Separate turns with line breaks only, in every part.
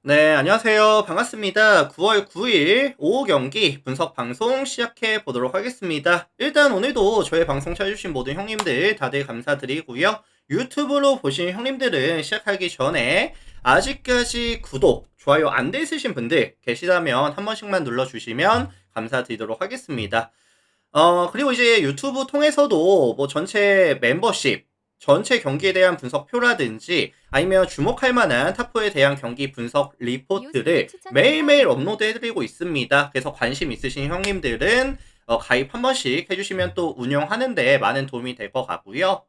네, 안녕하세요. 반갑습니다. 9월 9일 오후 경기 분석 방송 시작해 보도록 하겠습니다. 일단 오늘도 저의 방송 찾아주신 모든 형님들 다들 감사드리고요. 유튜브로 보신 형님들은 시작하기 전에 아직까지 구독, 좋아요 안 돼 있으신 분들 계시다면 한 번씩만 눌러주시면 감사드리도록 하겠습니다. 그리고 이제 유튜브 통해서도 뭐 전체 멤버십, 전체 경기에 대한 분석표라든지 아니면 주목할 만한 탑4에 대한 경기 분석
이호스님
리포트를
추천
매일매일
감사합니다.
업로드 해드리고 있습니다. 그래서 관심 있으신 형님들은 가입 한 번씩 해주시면 또 운영하는데 많은 도움이 될 것 같고요.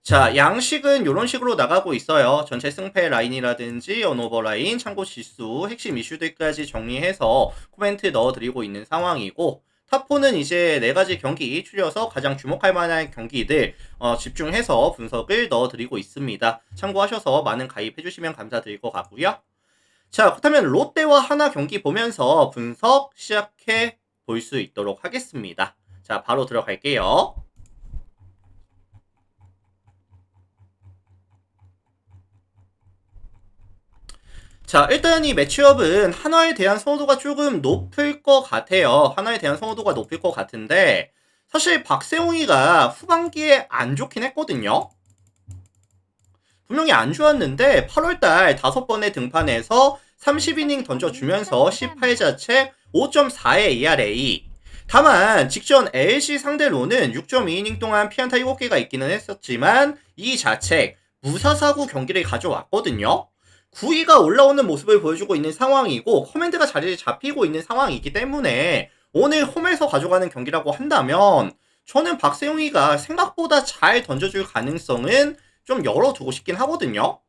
자, 양식은 이런 식으로 나가고 있어요. 전체 승패 라인이라든지 언오버 라인, 참고 지수, 핵심 이슈들까지 정리해서 코멘트 넣어드리고 있는 상황이고, 탑4는 이제 4가지 경기 추려서 가장 주목할 만한 경기들 집중해서 분석을 넣어드리고 있습니다. 참고하셔서 많은 가입해주시면 감사드릴 것 같고요. 자, 그렇다면 롯데와 하나 경기 보면서 분석 시작해 볼 수 있도록 하겠습니다. 자, 바로 들어갈게요. 자, 일단 이 매치업은 한화에 대한 선호도가 조금 높을 것 같아요. 한화에 대한 선호도가 높을 것 같은데, 사실 박세웅이가 후반기에 안 좋긴 했거든요. 분명히 안 좋았는데, 8월달 5번의 등판에서 30이닝
이호스님 추천
던져주면서
감사합니다.
18자책 5.4의 ERA. 다만, 직전 LC 상대로는 6.2이닝 동안 피안타 7개가 있기는 했었지만, 이 자책, 무사사구 경기를 가져왔거든요. 9위가 올라오는 모습을 보여주고 있는 상황이고 커맨드가 자리를 잡히고 있는 상황이기 때문에 오늘 홈에서 가져가는 경기라고 한다면 저는 박세웅이가 생각보다 잘 던져줄 가능성은 좀 열어두고 싶긴 하거든요.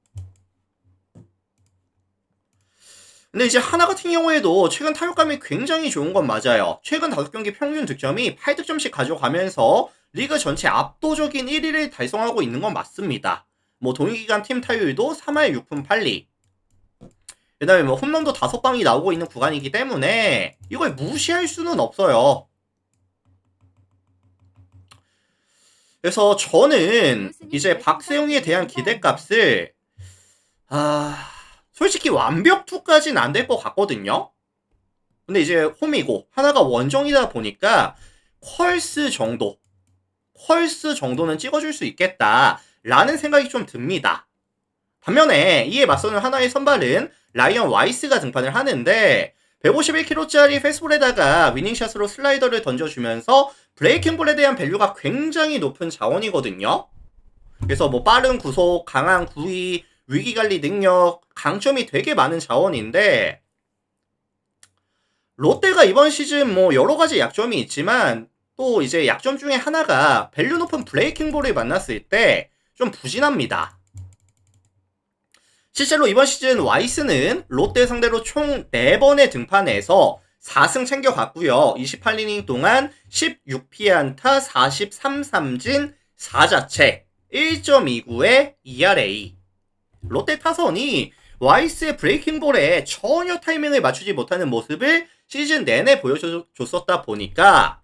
근데 이제 하나 같은 경우에도 최근 타격감이 굉장히 좋은 건 맞아요. 최근 5경기 평균 득점이 8득점씩 가져가면서 리그 전체 압도적인 1위를 달성하고 있는 건 맞습니다. 뭐 동일기간 팀 타율도 3할 6푼 8리. 그 다음에 뭐 홈런도 5방이 나오고 있는 구간이기 때문에 이걸 무시할 수는 없어요. 그래서 저는
이호스님
이제
별풍선
박세웅에
10개
대한
감사합니다.
기대값을 솔직히 완벽 2까지는 안 될 것 같거든요. 근데 이제 홈이고 하나가 원정이다 보니까 퀄스 정도, 퀄스 정도는 찍어줄 수 있겠다라는 생각이 좀 듭니다. 반면에 이에 맞서는 하나의 선발은 라이언 와이스가 등판을 하는데 151kg짜리 페스볼에다가 위닝샷으로 슬라이더를 던져주면서 브레이킹볼에 대한 밸류가 굉장히 높은 자원이거든요. 그래서 뭐 빠른 구속, 강한 구위, 위기관리 능력, 강점이 되게 많은 자원인데 롯데가 이번 시즌 뭐 여러 가지 약점이 있지만 또 이제 약점 중에 하나가 밸류 높은 브레이킹볼을 만났을 때 좀 부진합니다. 실제로 이번 시즌 와이스는 롯데 상대로 총 4번의 등판에서 4승 챙겨갔고요. 28이닝 동안 16피안타 43삼진 4자책 1.29의 ERA. 롯데 타선이 와이스의 브레이킹볼에 전혀 타이밍을 맞추지 못하는 모습을 시즌 내내 보여줬었다 보니까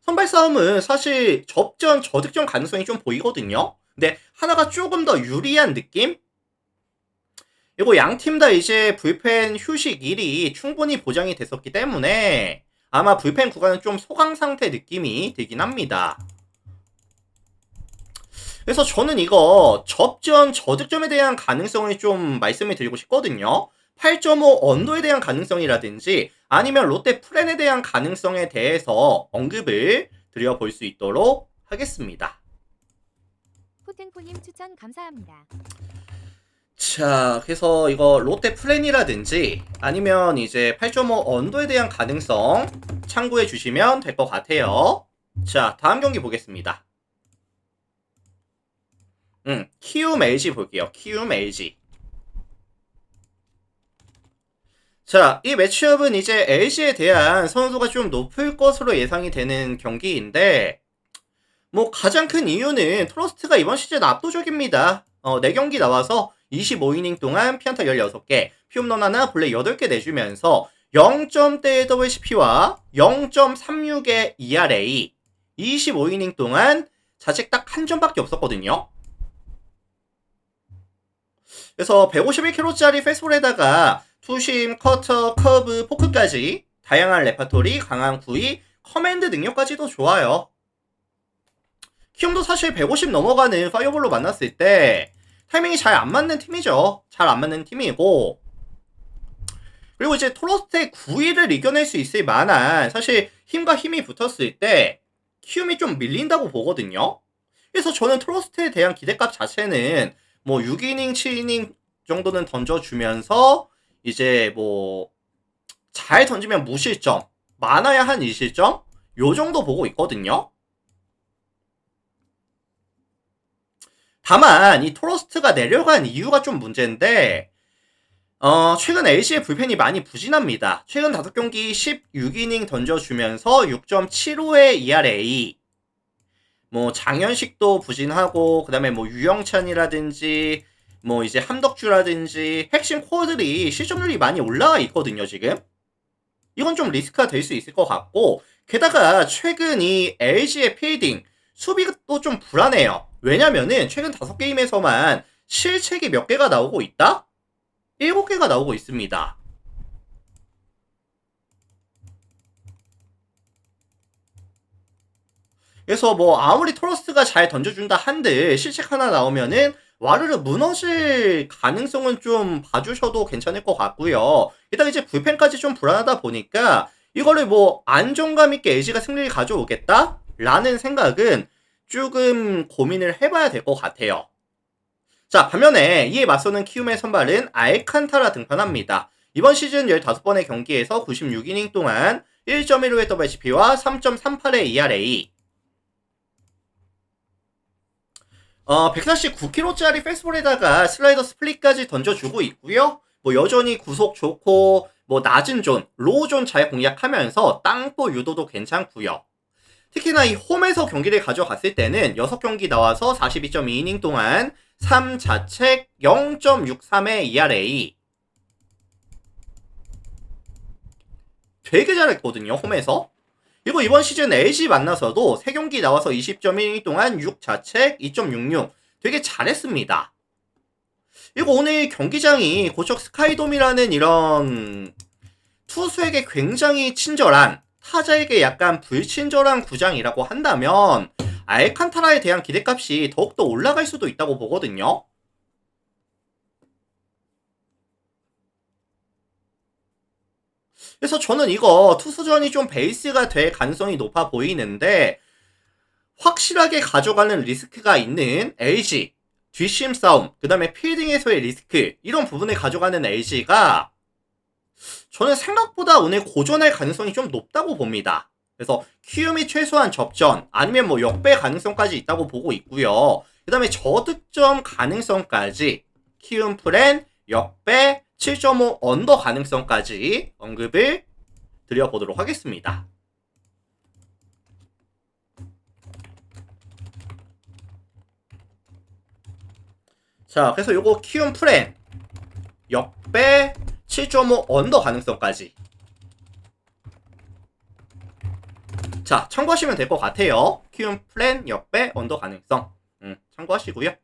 선발 싸움은 사실 접전 저득점 가능성이 좀 보이거든요. 근데 하나가 조금 더 유리한 느낌? 그리고 양 팀 다 이제 불펜 휴식일이 충분히 보장이 됐었기 때문에 아마 불펜 구간은 좀 소강 상태 느낌이 들긴 합니다. 그래서 저는 이거 접전 저득점에 대한 가능성을 좀 말씀을 드리고 싶거든요. 8.5 언더에 대한 가능성이라든지 아니면 롯데 플랜에 대한 가능성에 대해서 언급을 드려볼 수 있도록 하겠습니다.
포텐포님 추천 감사합니다.
자, 그래서 이거 롯데 플랜이라든지 아니면 이제 8.5 언더에 대한 가능성 참고해 주시면 될 것 같아요. 자, 다음 경기 보겠습니다. 키움 LG 볼게요. 키움 LG. 자, 이 매치업은 이제 LG에 대한 선호도가 좀 높을 것으로 예상이 되는 경기인데, 뭐 가장 큰 이유는 트러스트가 이번 시즌 압도적입니다. 4경기 나와서 25이닝 동안 피안타 16개, 피홈런 하나, 볼넷 8개 내주면서 0점대의 WCP와 0.36의 ERA, 25이닝 동안 자책 딱 한 점밖에 없었거든요. 그래서 151kg짜리 패스볼에다가 투심, 커터, 커브, 포크까지 다양한 레파토리, 강한 구위, 커맨드 능력까지도 좋아요. 키움도 사실 150 넘어가는 파이어볼로 만났을 때 타이밍이 잘 안 맞는 팀이죠. 잘 안 맞는 팀이고, 그리고 이제 토로스트의 9위를 이겨낼 수 있을 만한, 사실 힘과 힘이 붙었을 때 키움이 좀 밀린다고 보거든요. 그래서 저는 트로스트에 대한 기대값 자체는 뭐 6이닝, 7이닝 정도는 던져주면서 이제 뭐 잘 던지면 무실점, 많아야 한 2실점 요 정도 보고 있거든요. 다만 이 토로스트가 내려간 이유가 좀 문제인데, 최근 LG의 불펜이 많이 부진합니다. 최근 5경기 16이닝 던져주면서 6.75의 ERA, 뭐 장현식도 부진하고, 그 다음에 뭐 유영찬이라든지 뭐 이제 함덕주라든지 핵심 코어들이 실점률이 많이 올라와 있거든요, 지금. 이건 좀 리스크가 될 수 있을 것 같고, 게다가 최근 이 LG의 필딩 수비도 좀 불안해요. 왜냐면은 최근 5게임에서만 실책이 몇 개가 나오고 있다? 7개가 나오고 있습니다. 그래서 뭐 아무리 토러스트가 잘 던져준다 한들 실책 하나 나오면은 와르르 무너질 가능성은 좀 봐주셔도 괜찮을 것 같고요. 게다가 이제 불펜까지 좀 불안하다 보니까 이거를 뭐 안정감 있게 LG가 승리를 가져오겠다? 라는 생각은 조금 고민을 해봐야 될 것 같아요. 자, 반면에 이에 맞서는 키움의 선발은 알칸타라 등판합니다. 이번 시즌 15번의 경기에서 96이닝 동안 1.15의 WHP와 3.38의 ERA, 149kg짜리 패스볼에다가 슬라이더 스플릿까지 던져주고 있고요. 뭐 여전히 구속 좋고 뭐 낮은 존, 로우 존 잘 공략하면서 땅볼 유도도 괜찮고요. 특히나 이 홈에서 경기를 가져갔을 때는 6경기 나와서 42.2이닝 동안 3자책 0.63의 ERA, 되게 잘했거든요, 홈에서. 그리고 이번 시즌 LG 만나서도 3경기 나와서 20.1이닝 동안 6자책 2.66, 되게 잘했습니다. 그리고 오늘 경기장이 고척 스카이돔이라는 이런 투수에게 굉장히 친절한, 타자에게 약간 불친절한 구장이라고 한다면 알칸타라에 대한 기대값이 더욱더 올라갈 수도 있다고 보거든요. 그래서 저는 이거 투수전이 좀 베이스가 될 가능성이 높아 보이는데, 확실하게 가져가는 리스크가 있는 LG, 뒷심 싸움, 그 다음에 필딩에서의 리스크, 이런 부분을 가져가는 LG가 저는 생각보다 오늘 고전할 가능성이 좀 높다고 봅니다. 그래서 키움이 최소한 접전, 아니면 뭐 역배 가능성까지 있다고 보고 있고요. 그 다음에 저득점 가능성까지, 키움 프렌 역배 7.5 언더 가능성까지 언급을 드려보도록 하겠습니다. 자, 그래서 요거 키움 프렌 역배 7.5 언더 가능성까지, 자, 참고하시면 될 것 같아요. 키움 플랜 역배 언더 가능성, 참고하시고요.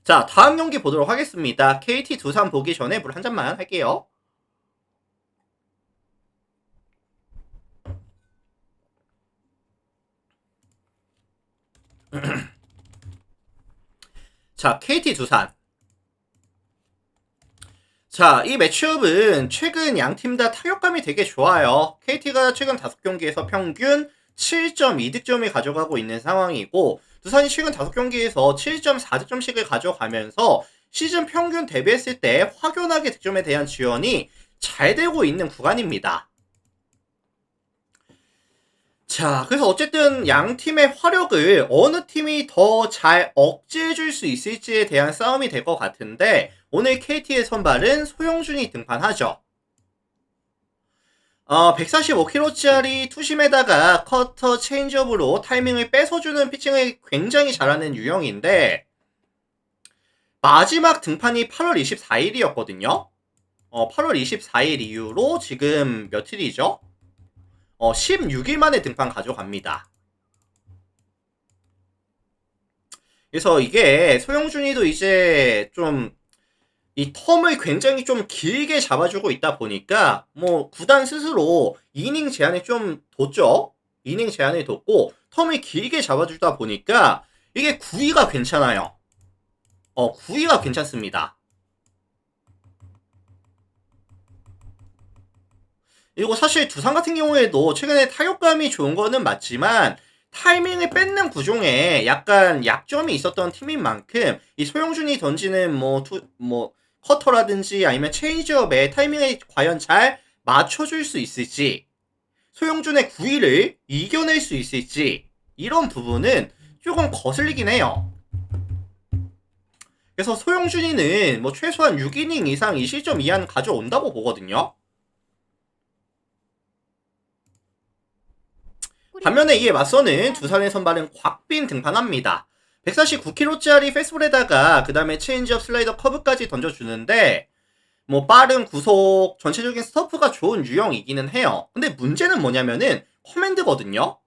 자, 다음 경기 보도록 하겠습니다. KT 두산 보기 전에 물 한 잔만 할게요. 자, KT 두산. 자, 이 매치업은 최근 양팀 다 타격감이 되게 좋아요. KT가 최근 5경기에서 평균 7.2득점을 가져가고 있는 상황이고, 두산이 최근 5경기에서 7.4득점씩을 가져가면서 시즌 평균 대비했을 때 확연하게 득점에 대한 지원이 잘 되고 있는 구간입니다. 자, 그래서 어쨌든 양 팀의 화력을 어느 팀이 더 잘 억제해줄 수 있을지에 대한 싸움이 될 것 같은데, 오늘 KT의 선발은 소영준이 등판하죠. 145kg짜리 투심에다가 커터 체인지업으로 타이밍을 뺏어주는 피칭을 굉장히 잘하는 유형인데, 마지막 등판이 8월 24일이었거든요. 8월 24일 이후로 지금 며칠이죠? 16일 만에 등판 가져갑니다. 그래서 이게 소영준이도 이제 좀 이 텀을 굉장히 좀 길게 잡아주고 있다 보니까 뭐 구단 스스로 이닝 제한을 좀 뒀죠. 이닝 제한을 뒀고 텀을 길게 잡아주다 보니까 이게 구위가 괜찮아요. 9위가 괜찮습니다. 그리고 사실 두산 같은 경우에도 최근에 타격감이 좋은 거는 맞지만 타이밍을 뺏는 구종에 약간 약점이 있었던 팀인 만큼 이 소영준이 던지는 뭐 커터라든지 아니면 체인지업에 타이밍을 과연 잘 맞춰줄 수 있을지 소영준의 9위를 이겨낼 수 있을지 이런 부분은 조금 거슬리긴 해요. 그래서 소영준이는 뭐 최소한 6이닝 이상 이 실점 이하는 가져온다고 보거든요. 반면에 이에 맞서는 두산의 선발은 곽빈 등판합니다. 149km짜리 패스볼에다가 그 다음에 체인지업 슬라이더 커브까지 던져주는데 뭐 빠른 구속 전체적인 스토프가 좋은 유형이기는 해요. 근데 문제는 뭐냐면은 커맨드거든요.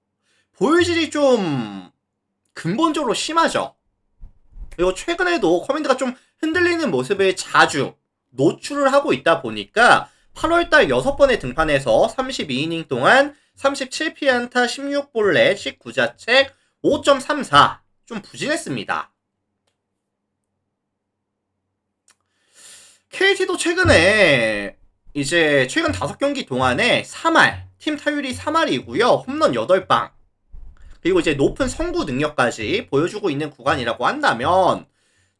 보유질이 좀 근본적으로 심하죠. 그리고 최근에도 커맨드가 좀 흔들리는 모습을 자주 노출을 하고 있다 보니까 8월달 6번에 등판해서 32이닝 동안 37피안타 16볼넷 19자책 5.34 좀 부진했습니다. KT도 최근에 이제 최근 5경기 동안에 3할 팀 타율이 3할이고요. 홈런 8방 그리고 이제 높은 성구 능력까지 보여주고 있는 구간이라고 한다면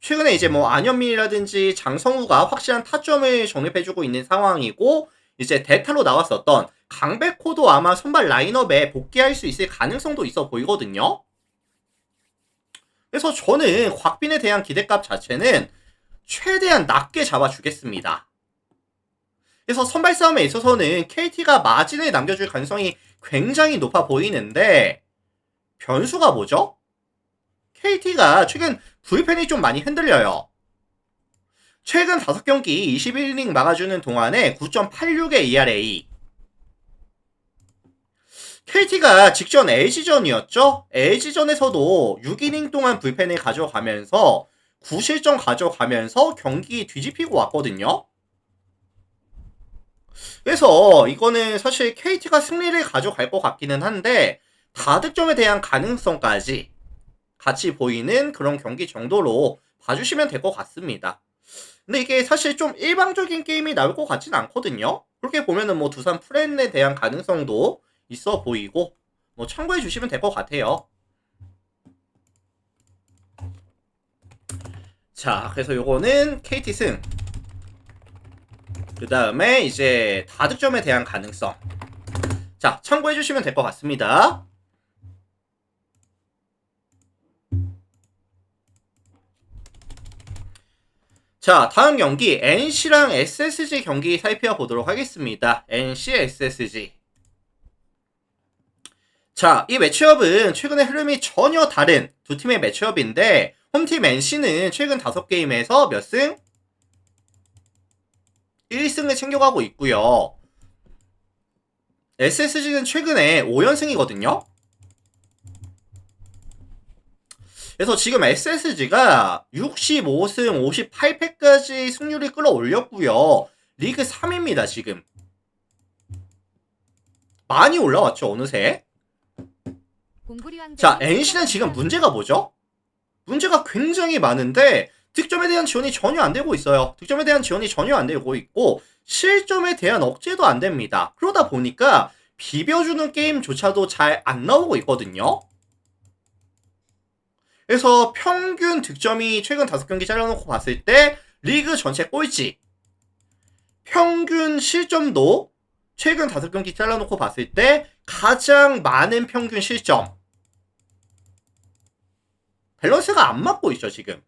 최근에 이제 뭐 안현민이라든지 장성우가 확실한 타점을 정립해주고 있는 상황이고 이제 대타로 나왔었던 강백호도 아마 선발 라인업에 복귀할 수 있을 가능성도 있어 보이거든요. 그래서 저는 곽빈에 대한 기대값 자체는 최대한 낮게 잡아주겠습니다. 그래서 선발 싸움에 있어서는 KT가 마진을 남겨줄 가능성이 굉장히 높아 보이는데 변수가 뭐죠? KT가 최근 불펜이 좀 많이 흔들려요. 최근 5경기 21이닝 막아주는 동안에 9.86의 ERA. KT가 직전 LG전이었죠? LG전에서도 6이닝 동안 불펜을 가져가면서 9실점 가져가면서 경기 뒤집히고 왔거든요. 그래서 이거는 사실 KT가 승리를 가져갈 것 같기는 한데 다득점에 대한 가능성까지 같이 보이는 그런 경기 정도로 봐주시면 될 것 같습니다. 근데 이게 사실 좀 일방적인 게임이 나올 것 같진 않거든요. 그렇게 보면은 뭐 두산 프렌에 대한 가능성도 있어 보이고 뭐 참고해 주시면 될 것 같아요. 자, 그래서 요거는 KT 승. 그 다음에 이제 다득점에 대한 가능성. 자, 참고해 주시면 될 것 같습니다. 자, 다음 경기 NC랑 SSG 경기 살펴보도록 하겠습니다. NC, SSG. 자, 이 매치업은 최근의 흐름이 전혀 다른 두 팀의 매치업인데 홈팀 NC는 최근 5게임에서 몇 승? 1승을 챙겨가고 있고요. SSG는 최근에 5연승이거든요. 그래서 지금 SSG가 65승 58패까지 승률을 끌어올렸고요. 리그 3위입니다, 지금. 많이 올라왔죠, 어느새. 자, NC는 지금 문제가 뭐죠? 문제가 굉장히 많은데 득점에 대한 지원이 전혀 안 되고 있어요. 득점에 대한 지원이 전혀 안 되고 있고 실점에 대한 억제도 안 됩니다. 그러다 보니까 비벼주는 게임조차도 잘 안 나오고 있거든요. 그래서 평균 득점이 최근 5경기 잘라놓고 봤을 때 리그 전체 꼴찌. 평균 실점도 최근 5경기 잘라놓고 봤을 때 가장 많은 평균 실점. 밸런스가 안 맞고 있죠, 지금.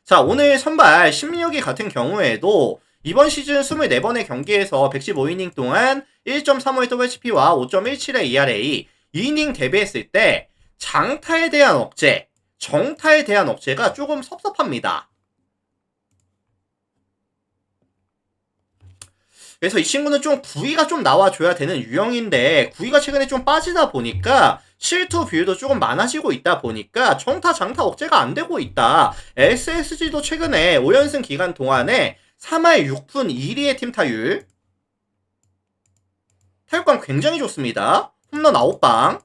자, 오늘 선발 신민혁이 같은 경우에도 이번 시즌 24번의 경기에서 115이닝 동안 1.35의 WHP와 5.17의 ERA 2이닝 대비했을 때 장타에 대한 억제, 정타에 대한 억제가 조금 섭섭합니다. 그래서 이 친구는 좀 구위가 좀 나와줘야 되는 유형인데 구위가 최근에 좀 빠지다 보니까 실투 비율도 조금 많아지고 있다 보니까 정타 장타 억제가 안 되고 있다. SSG도 최근에 5연승 기간 동안에 3할 6푼 1리의 팀 타율, 타격감 굉장히 좋습니다. 홈런 9방.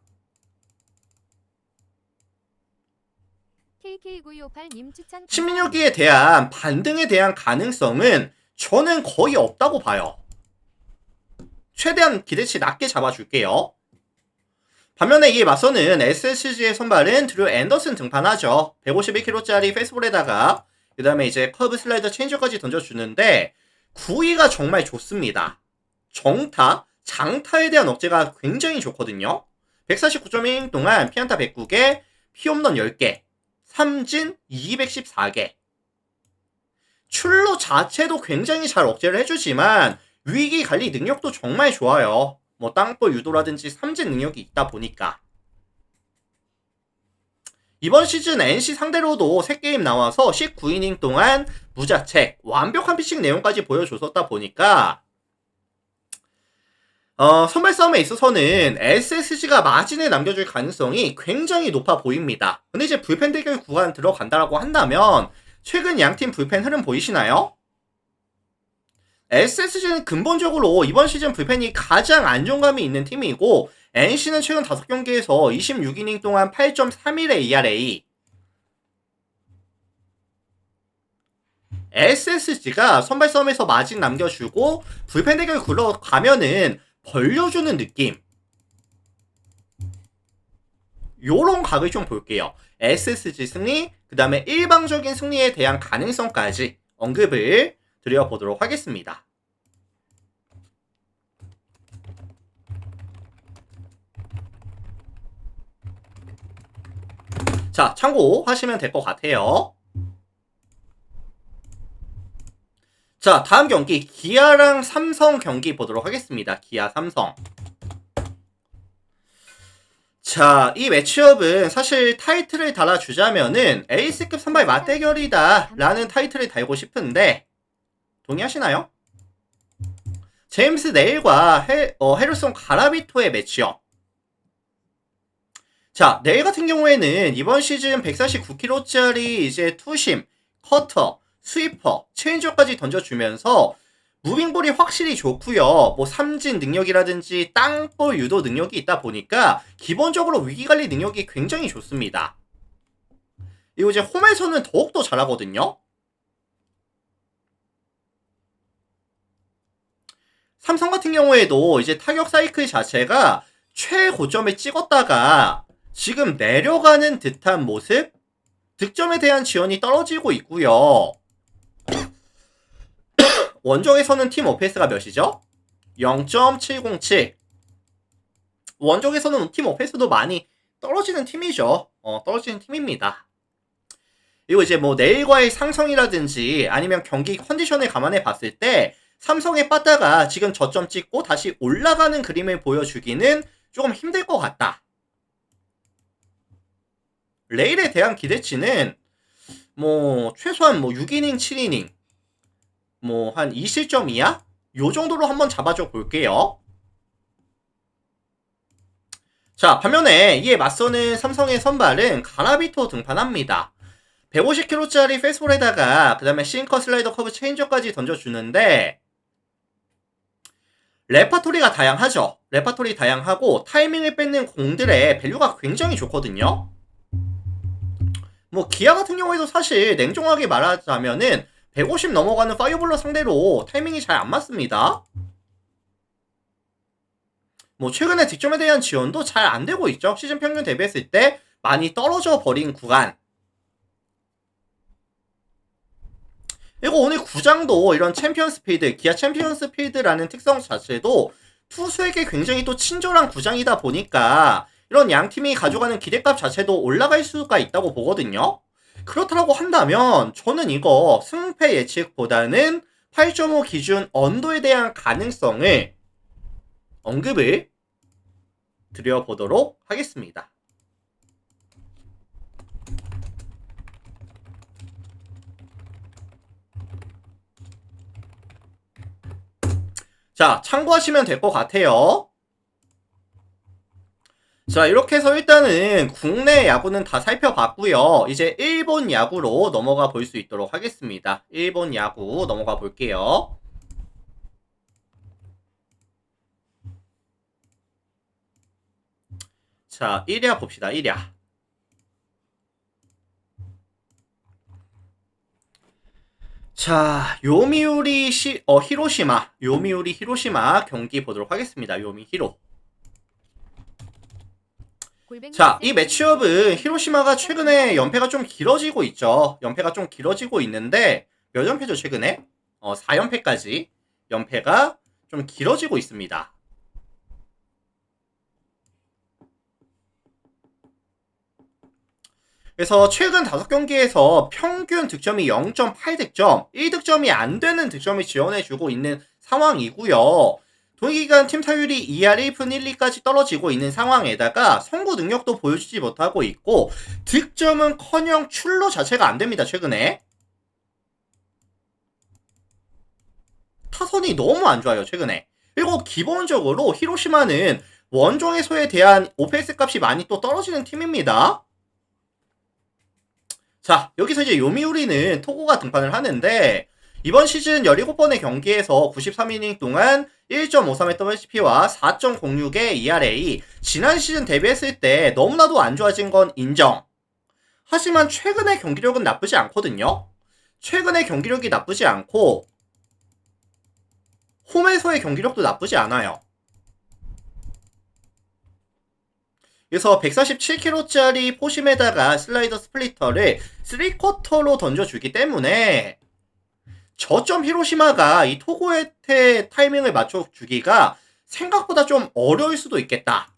KK9258님 추천
심리력에 대한 반등에 대한 가능성은 저는 거의 없다고 봐요. 최대한 기대치 낮게 잡아줄게요. 반면에 이에 맞서는 SSG의 선발은 드류 앤더슨 등판하죠. 151kg짜리 페이스볼에다가 그 다음에 이제 커브 슬라이더 체인저까지 던져주는데 구위가 정말 좋습니다. 정타, 장타에 대한 억제가 굉장히 좋거든요. 149.1 동안 피안타 109개, 피홈런 10개, 삼진 214개. 출루 자체도 굉장히 잘 억제를 해주지만 위기 관리 능력도 정말 좋아요. 뭐 땅볼 유도라든지 삼진 능력이 있다 보니까. 이번 시즌 NC 상대로도 3게임 나와서 19이닝 동안 무자책, 완벽한 피칭 내용까지 보여줬었다 보니까 선발 싸움에 있어서는 SSG가 마진을 남겨줄 가능성이 굉장히 높아 보입니다. 근데 이제 불펜 대결 구간 들어간다라고 한다면 최근 양팀 불펜 흐름 보이시나요? SSG는 근본적으로 이번 시즌 불펜이 가장 안정감이 있는 팀이고 NC는 최근 5경기에서 26이닝 동안 8.31의 ERA, SSG가 선발 싸움에서 마진 남겨주고 불펜 대결 굴러가면은 벌려주는 느낌, 요런 각을 좀 볼게요. SSG 승리, 그 다음에 일방적인 승리에 대한 가능성까지 언급을 드려보도록 하겠습니다. 자, 참고하시면 될 것 같아요. 자, 다음 경기 기아랑 삼성 경기 보도록 하겠습니다. 기아 삼성. 자, 이 매치업은 사실 타이틀을 달아주자면은 에이스급 선발 맞대결이다 라는 타이틀을 달고 싶은데 동의하시나요? 제임스 네일과 해리슨 가라비토의 매치업. 자, 네일 같은 경우에는 이번 시즌 149kg짜리 이제 투심, 커터, 스위퍼, 체인저까지 던져주면서 무빙볼이 확실히 좋고요. 뭐 삼진 능력이라든지 땅볼 유도 능력이 있다 보니까 기본적으로 위기관리 능력이 굉장히 좋습니다. 그리고 이제 홈에서는 더욱더 잘하거든요. 삼성 같은 경우에도 이제 타격 사이클 자체가 최고점에 찍었다가 지금 내려가는 듯한 모습, 득점에 대한 지원이 떨어지고 있고요. 원정에서는 팀 OPS가 몇이죠? 0.707. 원정에서는 팀 OPS도 많이 떨어지는 팀이죠. 떨어지는 팀입니다. 그리고 이제 뭐 내일과의 상성이라든지 아니면 경기 컨디션을 감안해 봤을 때 삼성에 빠다가 지금 저점 찍고 다시 올라가는 그림을 보여주기는 조금 힘들 것 같다. 레일에 대한 기대치는 뭐 최소한 뭐 6이닝, 7이닝 뭐 한 2실점 이하? 요 정도로 한번 잡아줘 볼게요. 자, 반면에 이에 맞서는 삼성의 선발은 가라비토 등판합니다. 150kg짜리 페이스볼에다가 그 다음에 싱커, 슬라이더, 커브, 체인저까지 던져주는데 레파토리가 다양하죠. 레파토리 다양하고 타이밍을 뺏는 공들의 밸류가 굉장히 좋거든요. 뭐 기아 같은 경우에도 사실 냉정하게 말하자면은 150 넘어가는 파이어볼러 상대로 타이밍이 잘 안 맞습니다. 뭐 최근에 득점에 대한 지원도 잘 안 되고 있죠. 시즌 평균 대비했을 때 많이 떨어져 버린 구간. 그리고 오늘 구장도 이런 챔피언스 필드, 기아 챔피언스 필드라는 특성 자체도 투수에게 굉장히 또 친절한 구장이다 보니까 이런 양 팀이 가져가는 기대값 자체도 올라갈 수가 있다고 보거든요. 그렇다고 한다면 저는 이거 승패 예측보다는 8.5 기준 언더에 대한 가능성을 언급을 드려보도록 하겠습니다. 자, 참고하시면 될 것 같아요. 자, 이렇게 해서 일단은 국내 야구는 다 살펴봤고요. 이제 일본 야구로 넘어가 볼 수 있도록 하겠습니다. 일본 야구 넘어가 볼게요. 자, 1야 봅시다. 1야. 자, 요미우리 히로시마 경기 보도록 하겠습니다. 요미 히로. 자, 이 매치업은 히로시마가 최근에 연패가 좀 길어지고 있죠. 연패가 좀 길어지고 있는데 몇 연패죠, 최근에? 4연패까지 연패가 좀 길어지고 있습니다. 그래서 최근 5경기에서 평균 득점이 0.8득점, 1득점이 안 되는 득점을 지원해주고 있는 상황이고요. 동기간 팀 타율이 2할 1푼 1리까지 떨어지고 있는 상황에다가 선구 능력도 보여주지 못하고 있고 득점은커녕 출루 자체가 안 됩니다. 최근에 타선이 너무 안 좋아요. 최근에. 그리고 기본적으로 히로시마는 원종의소에 대한 오페스 값이 많이 또 떨어지는 팀입니다. 자, 여기서 이제 요미우리는 토고가 등판을 하는데 이번 시즌 17번의 경기에서 93이닝 동안 1.53의 WHP와 4.06의 ERA, 지난 시즌 데뷔했을 때 너무나도 안 좋아진 건 인정. 하지만 최근의 경기력은 나쁘지 않거든요. 최근의 경기력이 나쁘지 않고 홈에서의 경기력도 나쁘지 않아요. 그래서 147kg짜리 포심에다가 슬라이더 스플리터를 3쿼터로 던져주기 때문에 저점 히로시마가 이 토고의 타이밍을 맞춰주기가 생각보다 좀 어려울 수도 있겠다.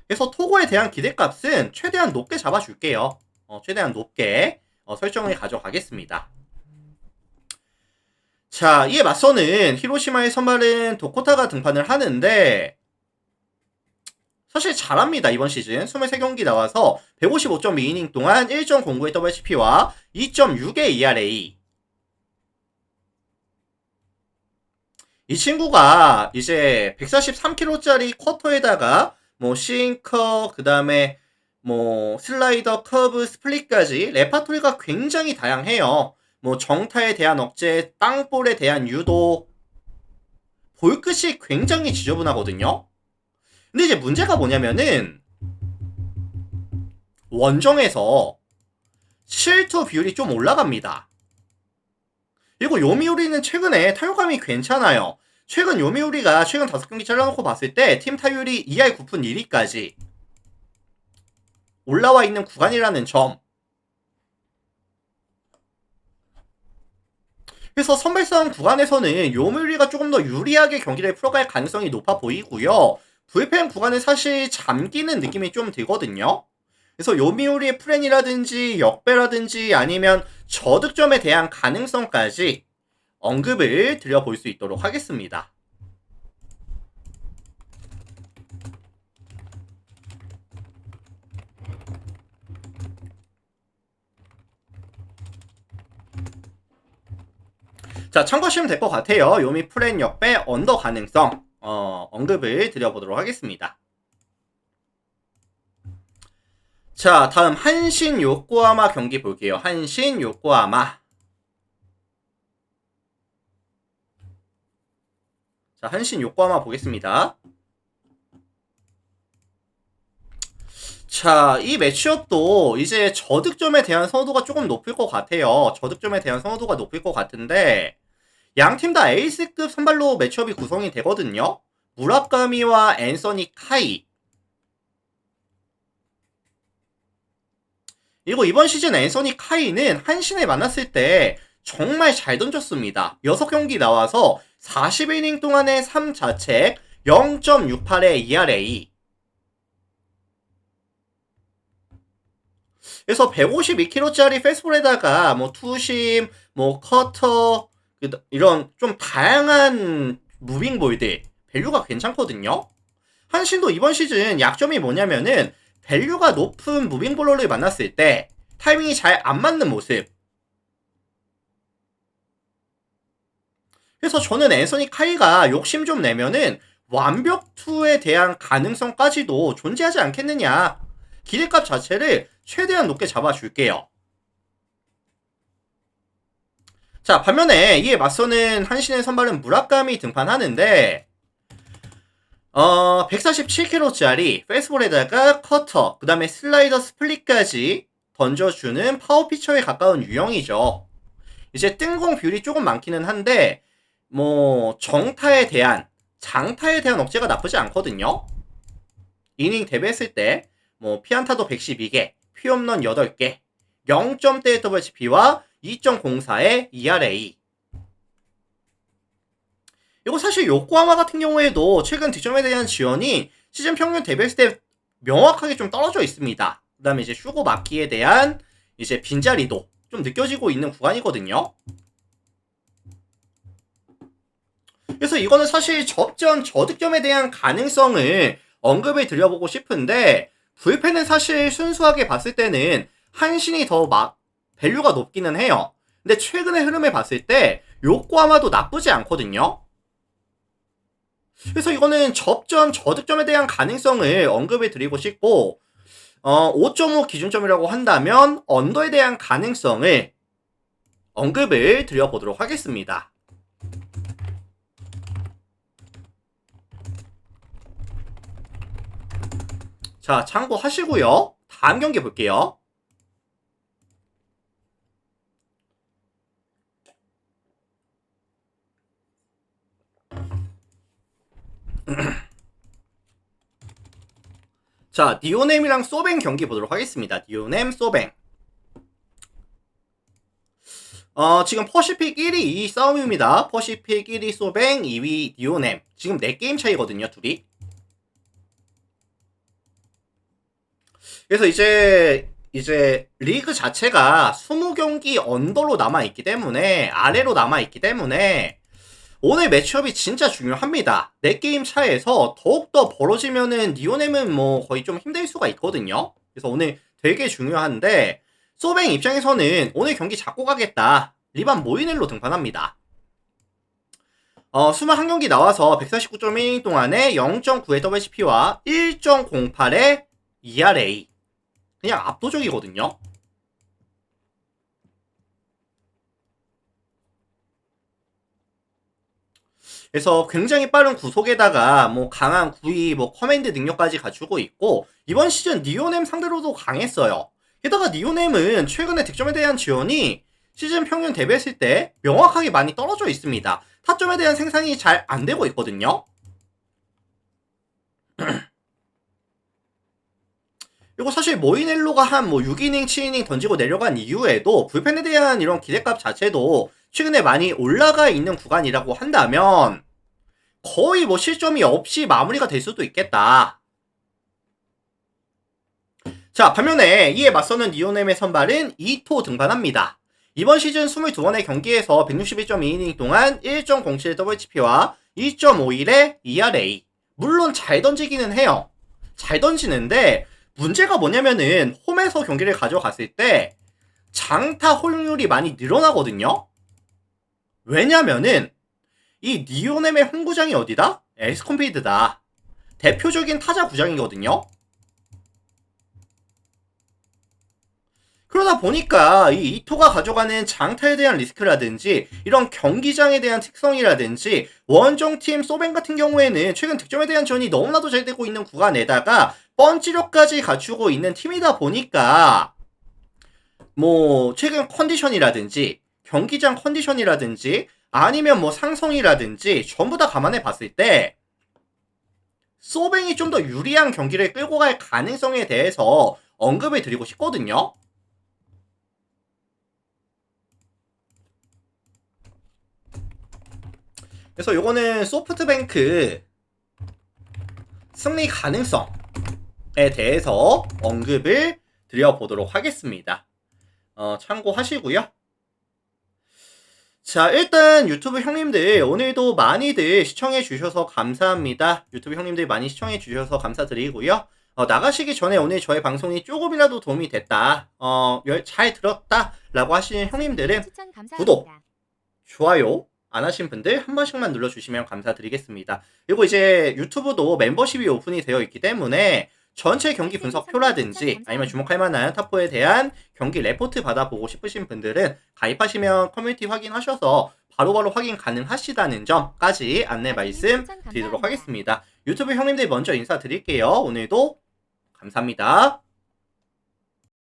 그래서 토고에 대한 기대값은 최대한 높게 잡아줄게요. 최대한 높게 설정을 가져가겠습니다. 자, 이에 맞서는 히로시마의 선발은 도코타가 등판을 하는데 사실 잘합니다. 이번 시즌 23경기 나와서 155.2이닝 동안 1.09의 WHP와 2.6의 ERA. 이 친구가 이제 143kg짜리 쿼터에다가 뭐 싱커, 그 다음에 뭐 슬라이더, 커브, 스플릿까지 레파토리가 굉장히 다양해요. 뭐 정타에 대한 억제, 땅볼에 대한 유도, 볼끝이 굉장히 지저분하거든요. 근데 이제 문제가 뭐냐면은 원정에서 실투 비율이 좀 올라갑니다. 그리고 요미우리는 최근에 타율감이 괜찮아요. 최근 요미우리가 최근 5경기 잘라놓고 봤을 때 팀 타율이 2할 9푼 1리까지 올라와 있는 구간이라는 점. 그래서 선발 싸움 구간에서는 요미우리가 조금 더 유리하게 경기를 풀어갈 가능성이 높아 보이고요. 불펜 구간은 사실 잠기는 느낌이 좀 들거든요. 그래서 요미우리의 플랜이라든지 역배라든지 아니면 저득점에 대한 가능성까지 언급을 드려볼 수 있도록 하겠습니다. 자, 참고하시면 될 것 같아요. 요미 플랜 역배 언더 가능성 언급을 드려보도록 하겠습니다. 자, 다음 한신 요코하마 경기 볼게요. 한신 요코하마. 자, 한신 요코하마 보겠습니다. 자, 이 매치업도 이제 저득점에 대한 선호도가 조금 높을 것 같아요. 저득점에 대한 선호도가 높을 것 같은데 양팀 다 에이스급 선발로 매치업이 구성이 되거든요. 무라카미와 앤서니 카이. 그리고 이번 시즌 앤서니 카이는 한신을 만났을 때 정말 잘 던졌습니다. 6경기 나와서 40이닝 동안의 3자책 0.68의 ERA. 그래서 152kg짜리 패스볼에다가 뭐 투심, 뭐 커터, 이런 좀 다양한 무빙볼들 밸류가 괜찮거든요. 한신도 이번 시즌 약점이 뭐냐면은 밸류가 높은 무빙볼러를 만났을 때 타이밍이 잘 안 맞는 모습. 그래서 저는 앤서니 카이가 욕심 좀 내면은 완벽 2에 대한 가능성까지도 존재하지 않겠느냐. 기대값 자체를 최대한 높게 잡아줄게요. 자, 반면에 이에 맞서는 한신의 선발은 무라카미 등판하는데 147kg짜리 페이스볼에다가 커터, 그 다음에 슬라이더 스플릿까지 던져주는 파워 피처에 가까운 유형이죠. 이제 뜬공 비율이 조금 많기는 한데 뭐 정타에 대한 장타에 대한 억제가 나쁘지 않거든요. 이닝 대비했을 때 뭐 피안타도 112개, 피홈런 8개, 0점대 WHP와 2.04의 ERA. 이거 사실 요코하마 같은 경우에도 최근 득점에 대한 지원이 시즌 평균 대비했을 때 명확하게 좀 떨어져 있습니다. 그 다음에 이제 슈고 마키에 대한 이제 빈자리도 좀 느껴지고 있는 구간이거든요. 그래서 이거는 사실 접전 저득점에 대한 가능성을 언급을 드려보고 싶은데 불펜은 사실 순수하게 봤을 때는 한신이 더 밸류가 높기는 해요. 근데 최근의 흐름을 봤을 때 요코하마도 나쁘지 않거든요. 그래서 이거는 접전 저득점에 대한 가능성을 언급을 드리고 싶고 5.5 기준점이라고 한다면 언더에 대한 가능성을 언급을 드려보도록 하겠습니다. 자, 참고하시고요. 다음 경기 볼게요. 자, 디오넴이랑 소뱅 경기 보도록 하겠습니다. 디오넴, 소뱅. 지금 퍼시픽 1위 2위 싸움입니다. 퍼시픽 1위 소뱅, 2위 디오넴. 지금 4게임 차이거든요, 둘이. 그래서 이제 리그 자체가 20경기 언더로 남아있기 때문에, 아래로 남아있기 때문에, 오늘 매치업이 진짜 중요합니다. 4게임 차에서 더욱더 벌어지면은 니오넴은 뭐 거의 좀 힘들 수가 있거든요. 그래서 오늘 되게 중요한데 소뱅 입장에서는 오늘 경기 잡고 가겠다. 리반 모이넬로 등판합니다. 21경기 나와서 149.1이닝 동안에 0.9의 WHP와 1.08의 ERA. 그냥 압도적이거든요. 그래서 굉장히 빠른 구속에다가 뭐 강한 구위, 뭐 커맨드 능력까지 갖추고 있고 이번 시즌 니오넴 상대로도 강했어요. 게다가 니오넴은 최근에 득점에 대한 지원이 시즌 평균 대비했을 때 명확하게 많이 떨어져 있습니다. 타점에 대한 생산이 잘 안 되고 있거든요. 그리고 사실 모이넬로가 한 뭐 6이닝, 7이닝 던지고 내려간 이후에도 불펜에 대한 이런 기대값 자체도 최근에 많이 올라가 있는 구간이라고 한다면 거의 뭐 실점이 없이 마무리가 될 수도 있겠다. 자, 반면에 이에 맞서는 니오넴의 선발은 이토 등판합니다. 이번 시즌 22번의 경기에서 161.2이닝 동안 1.07 WHP와 2.51의 ERA. 물론 잘 던지기는 해요. 잘 던지는데 문제가 뭐냐면은 홈에서 경기를 가져갔을 때 장타 홀률이 많이 늘어나거든요. 왜냐면은 이 니오넴의 홈구장이 어디다? 에스콘필드다. 대표적인 타자 구장이거든요. 그러다 보니까 이 이토가 가져가는 장타에 대한 리스크라든지 이런 경기장에 대한 특성이라든지 원정팀 소뱅 같은 경우에는 최근 득점에 대한 지원이 너무나도 잘 되고 있는 구간에다가 펀치력까지 갖추고 있는 팀이다 보니까 뭐 최근 컨디션이라든지 경기장 컨디션이라든지 아니면 뭐 상성이라든지 전부 다 감안해 봤을 때 소뱅이 좀 더 유리한 경기를 끌고 갈 가능성에 대해서 언급을 드리고 싶거든요. 그래서 요거는 소프트뱅크 승리 가능성에 대해서 언급을 드려보도록 하겠습니다. 참고하시고요. 자, 일단 유튜브 형님들 오늘도 많이들 시청해 주셔서 감사합니다. 유튜브 형님들 많이 시청해 주셔서 감사드리고요. 나가시기 전에 오늘 저의 방송이 조금이라도 도움이 됐다, 잘 들었다 라고 하시는 형님들은
추천 감사합니다.
구독, 좋아요, 안 하신 분들 한 번씩만 눌러주시면 감사드리겠습니다. 그리고 이제 유튜브도 멤버십이 오픈이 되어 있기 때문에 전체 경기 분석표라든지 아니면 주목할 만한 탑4에 대한 경기 레포트 받아보고 싶으신 분들은 가입하시면 커뮤니티 확인하셔서 바로바로 확인 가능하시다는 점까지 안내 말씀 드리도록 하겠습니다. 유튜브 형님들 먼저 인사드릴게요. 오늘도 감사합니다.